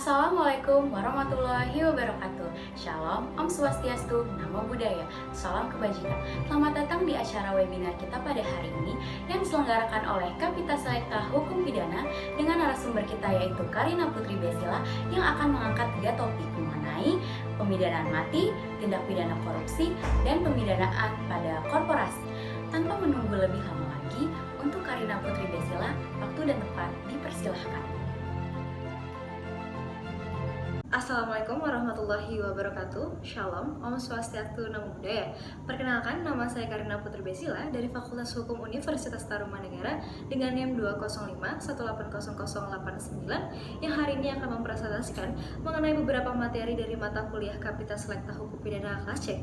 Assalamualaikum warahmatullahi wabarakatuh. Shalom, Om Swastiastu, Namo Buddhaya, salam kebajikan. Selamat datang di acara webinar kita pada hari ini yang diselenggarakan oleh Kapita Selekta Hukum Pidana dengan narasumber kita yaitu Karina Putri Besila yang akan mengangkat 3 topik mengenai pemidanaan mati, tindak pidana korupsi, dan pemidanaan pada korporasi. Tanpa menunggu lebih lama lagi, untuk Karina Putri Besila, waktu dan tempat dipersilahkan. Assalamualaikum warahmatullahi wabarakatuh. Shalom, Om Swastiastu, Namo Buddhaya. Perkenalkan, nama saya Karina Putri Besila dari Fakultas Hukum Universitas Tarumanegara dengan NIM 205-1800089 yang hari ini akan mempresentasikan mengenai beberapa materi dari mata kuliah Kapita Selekta Hukum Pidana kelas C.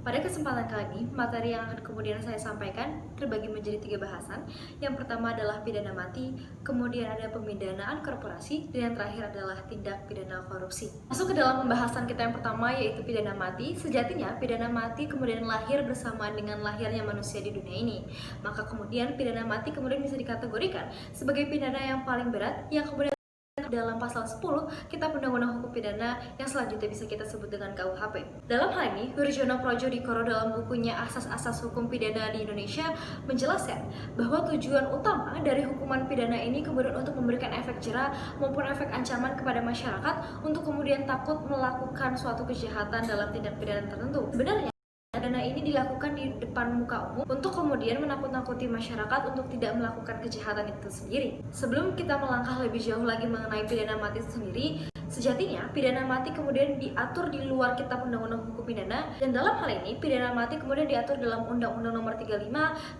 Pada kesempatan kali ini, materi yang akan kemudian saya sampaikan terbagi menjadi 3 bahasan. Yang pertama adalah pidana mati, kemudian ada pemidanaan korporasi, dan yang terakhir adalah tindak pidana korupsi. Masuk ke dalam pembahasan kita yang pertama yaitu pidana mati. Sejatinya pidana mati kemudian lahir bersamaan dengan lahirnya manusia di dunia ini. Maka kemudian pidana mati kemudian bisa dikategorikan sebagai pidana yang paling berat yang kemudian dalam pasal 10 Kitab Undang-Undang Hukum Pidana yang selanjutnya bisa kita sebut dengan KUHP. Dalam hal ini, Wirjono Projodikoro dalam bukunya Asas-Asas Hukum Pidana di Indonesia menjelaskan bahwa tujuan utama dari hukuman pidana ini kemudian untuk memberikan efek jera maupun efek ancaman kepada masyarakat untuk kemudian takut melakukan suatu kejahatan dalam tindak pidana tertentu. Sebenarnya pidana ini dilakukan di depan muka umum untuk kemudian menakut-nakuti masyarakat untuk tidak melakukan kejahatan itu sendiri. Sebelum kita melangkah lebih jauh lagi mengenai pidana mati itu sendiri, sejatinya pidana mati kemudian diatur di luar Kitab Undang-Undang Hukum Pidana, dan dalam hal ini pidana mati kemudian diatur dalam Undang-Undang Nomor 35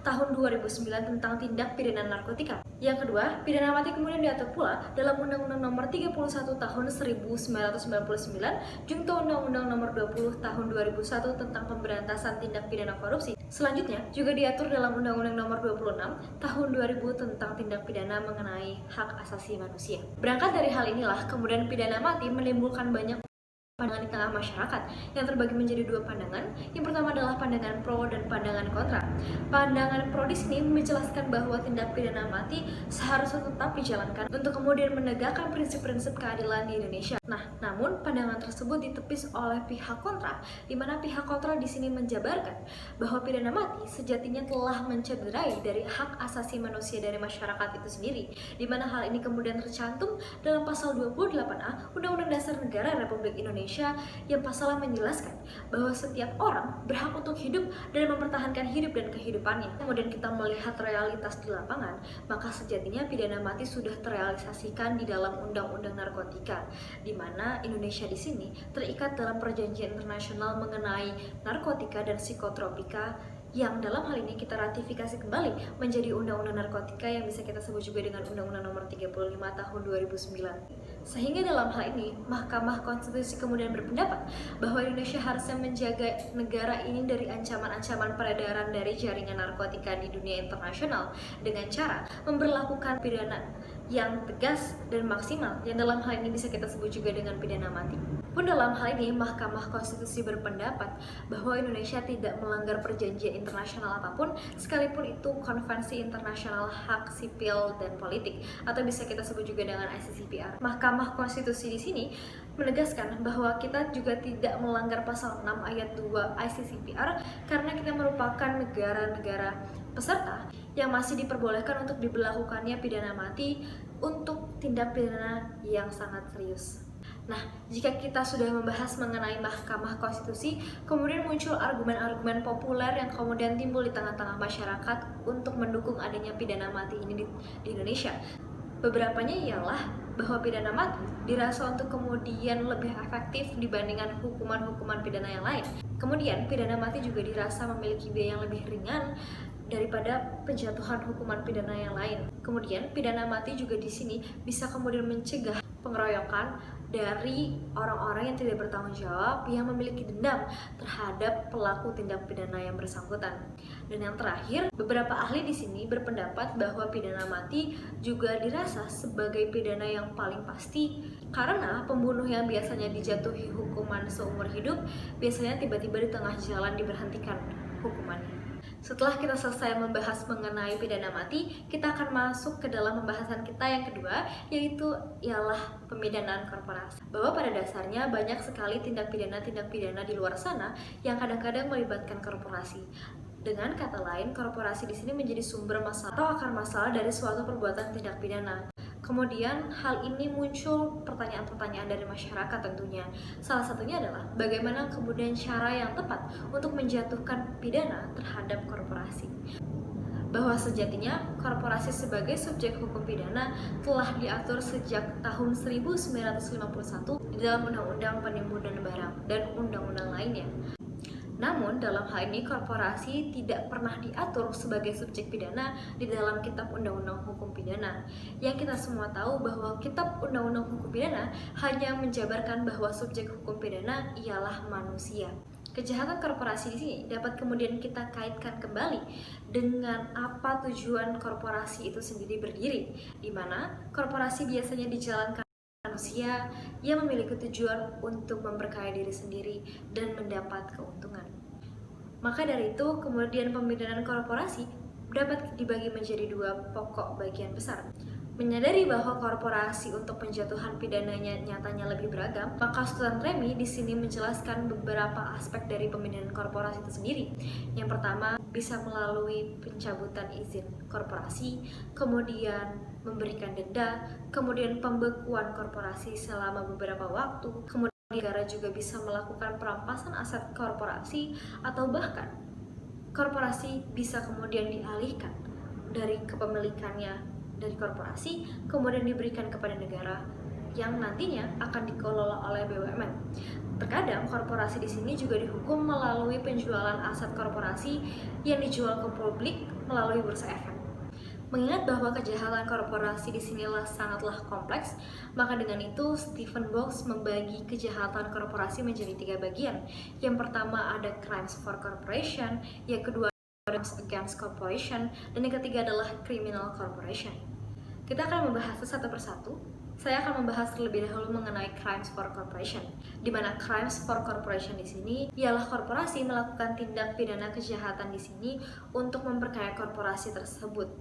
Tahun 2009 tentang tindak pidana narkotika. Yang kedua, pidana mati kemudian diatur pula dalam Undang-Undang Nomor 31 Tahun 1999 junto Undang-Undang Nomor 20 Tahun 2001 tentang pemberantasan tindak pidana korupsi. Selanjutnya juga diatur dalam Undang-Undang Nomor 26 Tahun 2000 tentang tindak pidana mengenai hak asasi manusia. Berangkat dari hal inilah kemudian pidana mati menimbulkan banyak pandangan di tengah masyarakat yang terbagi menjadi 2 pandangan. Yang pertama adalah pandangan pro dan pandangan kontra. Pandangan pro di sini menjelaskan bahwa tindak pidana mati seharusnya tetap dijalankan untuk kemudian menegakkan prinsip-prinsip keadilan di Indonesia. Nah, namun pandangan tersebut ditepis oleh pihak kontra, di mana pihak kontra di sini menjabarkan bahwa pidana mati sejatinya telah mencederai dari hak asasi manusia dari masyarakat itu sendiri, di mana hal ini kemudian tercantum dalam pasal 28A Undang-Undang Dasar Negara Republik Indonesia yang pasalnya menjelaskan bahwa setiap orang berhak untuk hidup dan mempertahankan hidup dan kehidupannya. Kemudian kita melihat realitas di lapangan, maka sejatinya pidana mati sudah terrealisasikan di dalam Undang-Undang Narkotika, di mana Indonesia di sini terikat dalam perjanjian internasional mengenai narkotika dan psikotropika yang dalam hal ini kita ratifikasi kembali menjadi Undang-Undang Narkotika yang bisa kita sebut juga dengan Undang-Undang Nomor 35 Tahun 2009. Sehingga dalam hal ini, Mahkamah Konstitusi kemudian berpendapat bahwa Indonesia harusnya menjaga negara ini dari ancaman-ancaman peredaran dari jaringan narkotika di dunia internasional dengan cara memberlakukan pidana yang tegas dan maksimal, yang dalam hal ini bisa kita sebut juga dengan pidana mati. Pun dalam hal ini, Mahkamah Konstitusi berpendapat bahwa Indonesia tidak melanggar perjanjian internasional apapun, sekalipun itu konvensi internasional hak sipil dan politik, atau bisa kita sebut juga dengan ICCPR. Mahkamah Konstitusi di sini menegaskan bahwa kita juga tidak melanggar pasal 6 ayat 2 ICCPR karena kita merupakan negara-negara peserta yang masih diperbolehkan untuk diberlakukannya pidana mati untuk tindak pidana yang sangat serius. Nah, jika kita sudah membahas mengenai Mahkamah Konstitusi, kemudian muncul argumen-argumen populer yang kemudian timbul di tengah-tengah masyarakat untuk mendukung adanya pidana mati ini di Indonesia. Beberapanya ialah bahwa pidana mati dirasa untuk kemudian lebih efektif dibandingkan hukuman-hukuman pidana yang lain. Kemudian, pidana mati juga dirasa memiliki biaya yang lebih ringan daripada penjatuhan hukuman pidana yang lain. Kemudian, pidana mati juga di sini bisa kemudian mencegah pengeroyokan dari orang-orang yang tidak bertanggung jawab yang memiliki dendam terhadap pelaku tindak pidana yang bersangkutan. Dan yang terakhir, beberapa ahli di sini berpendapat bahwa pidana mati juga dirasa sebagai pidana yang paling pasti karena pembunuh yang biasanya dijatuhi hukuman seumur hidup biasanya tiba-tiba di tengah jalan diberhentikan hukumannya. Setelah kita selesai membahas mengenai pidana mati, kita akan masuk ke dalam pembahasan kita yang kedua, yaitu ialah pemidanaan korporasi. Bahwa pada dasarnya banyak sekali tindak pidana di luar sana yang kadang-kadang melibatkan korporasi. Dengan kata lain, korporasi di sini menjadi sumber masalah atau akar masalah dari suatu perbuatan tindak pidana. Kemudian hal ini muncul pertanyaan-pertanyaan dari masyarakat tentunya. Salah satunya adalah bagaimana kemudian cara yang tepat untuk menjatuhkan pidana terhadap korporasi. Bahwa sejatinya korporasi sebagai subjek hukum pidana telah diatur sejak tahun 1951 di dalam Undang-Undang Penimbunan Barang dan undang-undang lainnya. Namun, dalam hal ini korporasi tidak pernah diatur sebagai subjek pidana di dalam Kitab Undang-Undang Hukum Pidana. Yang kita semua tahu bahwa Kitab Undang-Undang Hukum Pidana hanya menjabarkan bahwa subjek hukum pidana ialah manusia. Kejahatan korporasi di sini dapat kemudian kita kaitkan kembali dengan apa tujuan korporasi itu sendiri berdiri, di mana korporasi biasanya dijalankan manusia yang memiliki tujuan untuk memperkaya diri sendiri dan mendapat keuntungan. Maka dari itu, kemudian pemidanaan korporasi dapat dibagi menjadi dua pokok bagian besar. Menyadari bahwa korporasi untuk penjatuhan pidananya nyatanya lebih beragam, maka Sultan Remi di sini menjelaskan beberapa aspek dari pemidanaan korporasi itu sendiri. Yang pertama, bisa melalui pencabutan izin korporasi, kemudian memberikan denda, kemudian pembekuan korporasi selama beberapa waktu, kemudian negara juga bisa melakukan perampasan aset korporasi, atau bahkan korporasi bisa kemudian dialihkan dari kepemilikannya dari korporasi, kemudian diberikan kepada negara yang nantinya akan dikelola oleh BUMN. Terkadang korporasi di sini juga dihukum melalui penjualan aset korporasi yang dijual ke publik melalui bursa efek. Mengingat bahwa kejahatan korporasi di sinilah sangatlah kompleks, maka dengan itu Stephen Box membagi kejahatan korporasi menjadi 3 bagian. Yang pertama ada crimes for corporation, yang kedua crimes against corporation, dan yang ketiga adalah criminal corporation. Kita akan membahas satu persatu. Saya akan membahas terlebih dahulu mengenai crimes for corporation, di mana crimes for corporation di sini ialah korporasi melakukan tindak pidana kejahatan di sini untuk memperkaya korporasi tersebut,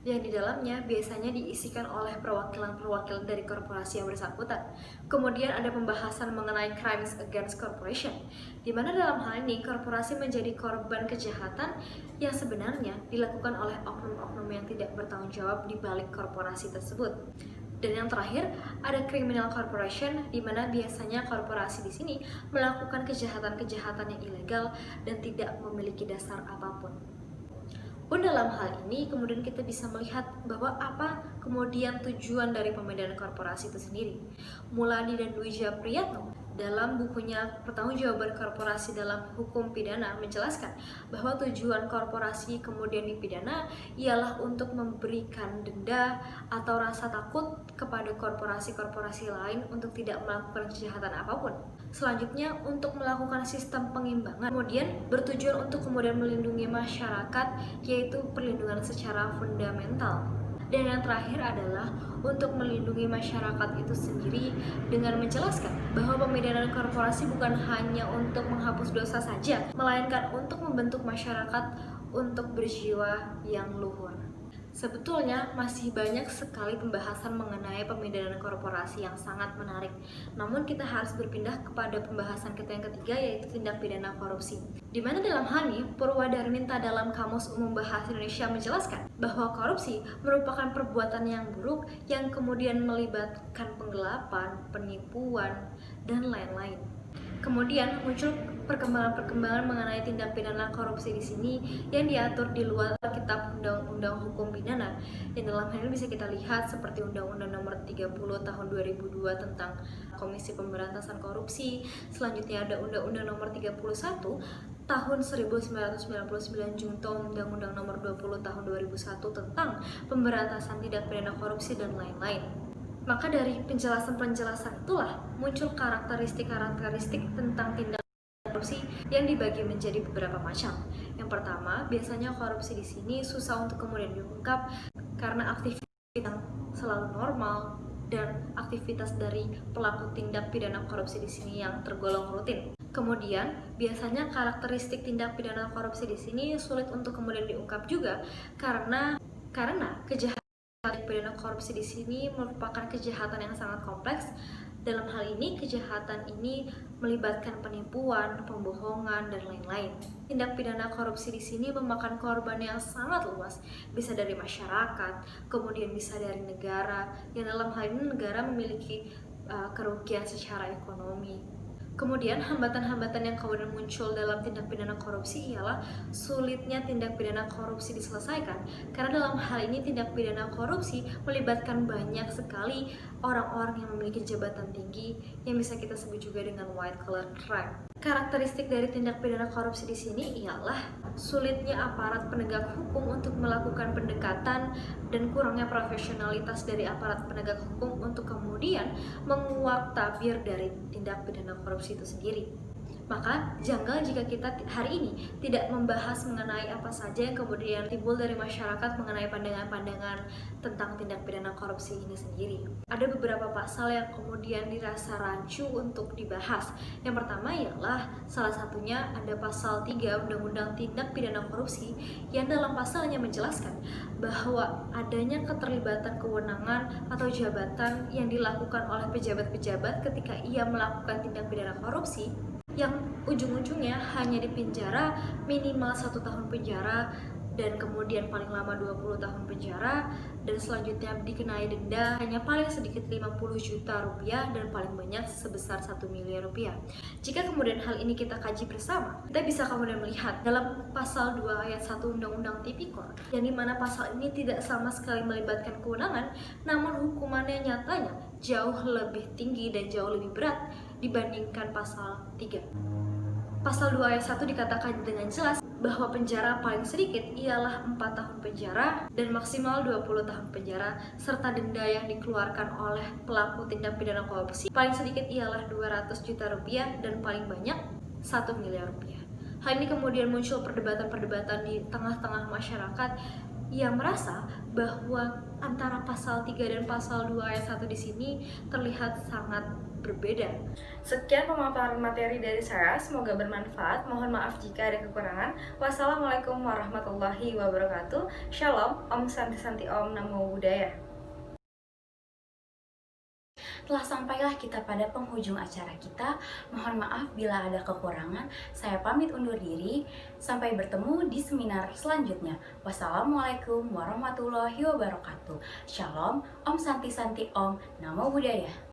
yang di dalamnya biasanya diisikan oleh perwakilan-perwakilan dari korporasi yang bersangkutan. Kemudian ada pembahasan mengenai crimes against corporation, di mana dalam hal ini korporasi menjadi korban kejahatan yang sebenarnya dilakukan oleh oknum-oknum yang tidak bertanggung jawab di balik korporasi tersebut. Dan yang terakhir ada criminal corporation, di mana biasanya korporasi di sini melakukan kejahatan-kejahatan yang ilegal dan tidak memiliki dasar apapun. Pun dalam hal ini kemudian kita bisa melihat bahwa apa kemudian tujuan dari pemidanaan korporasi itu sendiri. Muladi dan Dwi Priyatno dalam bukunya Pertanggungjawaban Korporasi dalam Hukum Pidana menjelaskan bahwa tujuan korporasi kemudian dipidana ialah untuk memberikan denda atau rasa takut kepada korporasi-korporasi lain untuk tidak melakukan kejahatan apapun. Selanjutnya untuk melakukan sistem pengimbangan, kemudian bertujuan untuk kemudian melindungi masyarakat, yaitu perlindungan secara fundamental. Dan yang terakhir adalah untuk melindungi masyarakat itu sendiri dengan menjelaskan bahwa pemidanaan korporasi bukan hanya untuk menghapus dosa saja, melainkan untuk membentuk masyarakat untuk berjiwa yang luhur. Sebetulnya masih banyak sekali pembahasan mengenai pemidanaan korporasi yang sangat menarik. Namun kita harus berpindah kepada pembahasan kita yang ketiga, yaitu tindak pidana korupsi. Di mana dalam hal ini Purwadarminta dalam Kamus Umum Bahasa Indonesia menjelaskan bahwa korupsi merupakan perbuatan yang buruk yang kemudian melibatkan penggelapan, penipuan, dan lain-lain. Kemudian muncul perkembangan-perkembangan mengenai tindak pidana korupsi di sini yang diatur di luar Kitab Undang-Undang Hukum Pidana. Yang dalam hal ini bisa kita lihat seperti Undang-Undang Nomor 30 Tahun 2002 tentang Komisi Pemberantasan Korupsi. Selanjutnya ada Undang-Undang Nomor 31 Tahun 1999 junto Undang-Undang Nomor 20 Tahun 2001 tentang Pemberantasan Tindak Pidana Korupsi dan lain-lain. Maka dari penjelasan-penjelasan itulah muncul karakteristik-karakteristik tentang tindak korupsi yang dibagi menjadi beberapa macam. Yang pertama, biasanya korupsi di sini susah untuk kemudian diungkap karena aktivitas yang selalu normal dan aktivitas dari pelaku tindak pidana korupsi di sini yang tergolong rutin. Kemudian, biasanya karakteristik tindak pidana korupsi di sini sulit untuk kemudian diungkap juga karena kejahatan tindak pidana korupsi di sini merupakan kejahatan yang sangat kompleks. Dalam hal ini, kejahatan ini melibatkan penipuan, pembohongan, dan lain-lain. Tindak pidana korupsi di sini memakan korban yang sangat luas, bisa dari masyarakat, kemudian bisa dari negara, yang dalam hal ini negara memiliki kerugian secara ekonomi. Kemudian hambatan-hambatan yang kemudian muncul dalam tindak pidana korupsi ialah sulitnya tindak pidana korupsi diselesaikan, karena dalam hal ini tindak pidana korupsi melibatkan banyak sekali orang-orang yang memiliki jabatan tinggi yang bisa kita sebut juga dengan white collar crime. Karakteristik dari tindak pidana korupsi di sini ialah sulitnya aparat penegak hukum untuk melakukan pendekatan dan kurangnya profesionalitas dari aparat penegak hukum untuk kemudian menguak tabir dari tindak pidana korupsi itu sendiri. Maka janggal jika kita hari ini tidak membahas mengenai apa saja yang kemudian timbul dari masyarakat mengenai pandangan-pandangan tentang tindak pidana korupsi ini sendiri. Ada beberapa pasal yang kemudian dirasa rancu untuk dibahas. Yang pertama ialah salah satunya ada pasal 3 Undang-Undang Tindak Pidana Korupsi yang dalam pasalnya menjelaskan bahwa adanya keterlibatan kewenangan atau jabatan yang dilakukan oleh pejabat-pejabat ketika ia melakukan tindak pidana korupsi yang ujung-ujungnya hanya dipenjara minimal 1 tahun penjara dan kemudian paling lama 20 tahun penjara dan selanjutnya dikenai denda hanya paling sedikit 50 juta rupiah dan paling banyak sebesar 1 miliar rupiah. Jika kemudian hal ini kita kaji bersama, kita bisa kemudian melihat dalam pasal 2 ayat 1 Undang-Undang Tipikor yang dimana pasal ini tidak sama sekali melibatkan kewenangan, namun hukumannya nyatanya jauh lebih tinggi dan jauh lebih berat dibandingkan pasal 3. Pasal 2 ayat 1 dikatakan dengan jelas bahwa penjara paling sedikit ialah 4 tahun penjara dan maksimal 20 tahun penjara serta denda yang dikeluarkan oleh pelaku tindak pidana korupsi paling sedikit ialah 200 juta rupiah dan paling banyak 1 miliar rupiah. Hal ini kemudian muncul perdebatan-perdebatan di tengah-tengah masyarakat yang merasa bahwa antara pasal 3 dan pasal 2 ayat 1 di sini terlihat sangat berbeda. Sekian pemaparan materi dari saya, semoga bermanfaat. Mohon maaf jika ada kekurangan. Wassalamualaikum warahmatullahi wabarakatuh. Shalom, Om Santi Santi Om, Namo Buddhaya. Telah sampailah kita pada penghujung acara kita. Mohon maaf bila ada kekurangan. Saya pamit undur diri. Sampai bertemu di seminar selanjutnya. Wassalamualaikum warahmatullahi wabarakatuh. Shalom, Om Santi Santi Om, Namo Buddhaya.